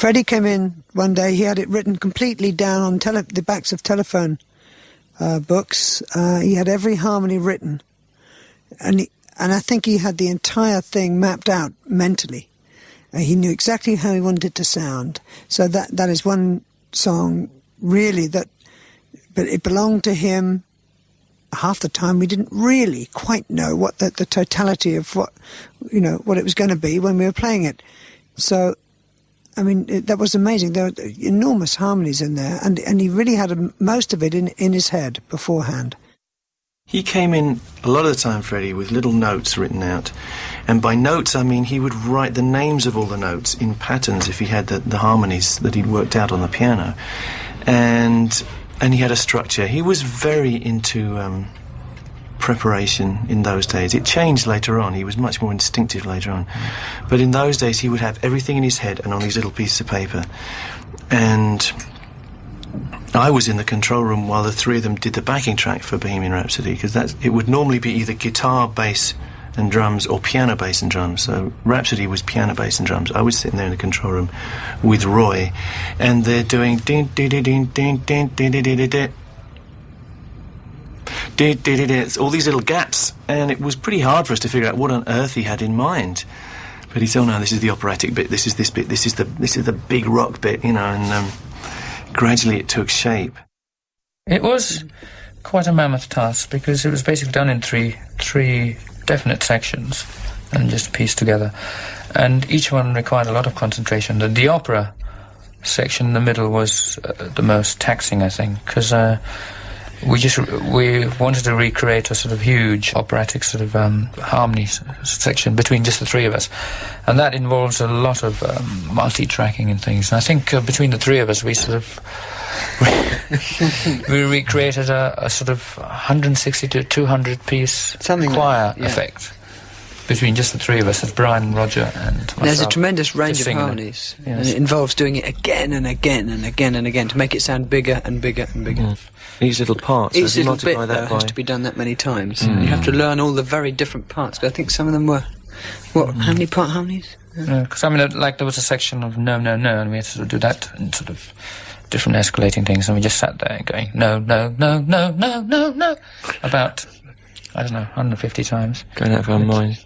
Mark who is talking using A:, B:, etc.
A: Freddie came in one day. He had it written completely down on the backs of telephone books. He had every harmony written, and I think he had the entire thing mapped out mentally. He knew exactly how he wanted it to sound. So that is one song really but it belonged to him. Half the time we didn't really quite know what the totality of what it was going to be when we were playing it. So, I mean, that was amazing. There were enormous harmonies in there, and he really had most of it in his head beforehand.
B: He came in a lot of the time, Freddie, with little notes written out. And by notes, I mean he would write the names of all the notes in patterns if he had the harmonies that he'd worked out on the piano. And he had a structure. He was very into preparation in those days. It changed later on. He was much more instinctive later on. But in those days, he would have everything in his head and on these little pieces of paper. And I was in the control room while the three of them did the backing track for Bohemian Rhapsody, because it would normally be either guitar, bass and drums, or piano, bass and drums. So Rhapsody was piano, bass and drums. I was sitting there in the control room with Roy, and they're doing din din din din din din din din din, all these little gaps, and it was pretty hard for us to figure out what on earth he had in mind. But he said, "Oh no, this is the operatic bit. This is this bit. This is the big rock bit," and gradually it took shape.
C: It was quite a mammoth task because it was basically done in three definite sections and just pieced together, and each one required a lot of concentration. The opera section in the middle was the most taxing, I think, because we wanted to recreate a sort of huge operatic sort of harmony section between just the three of us, and that involves a lot of multi-tracking and things. And I think between the three of us, we sort of we recreated a sort of 160 to 200 piece choir effect between just the three of us, as Brian and Roger and myself.
D: There's a tremendous range of harmonies, yes. And it involves doing it again and again and again and again to make it sound bigger and bigger and bigger.
B: Mm. Each little part,
D: each little bit though, has to be done that many times. You have to learn all the very different parts. I think some of them were how many part harmonies?
C: Because I mean, like there was a section of no, no, no, and we had to sort of do that and sort of different escalating things, and we just sat there going no, no, no, no, no, no, no, about, I don't know, 150 times.
B: Going out of our minds.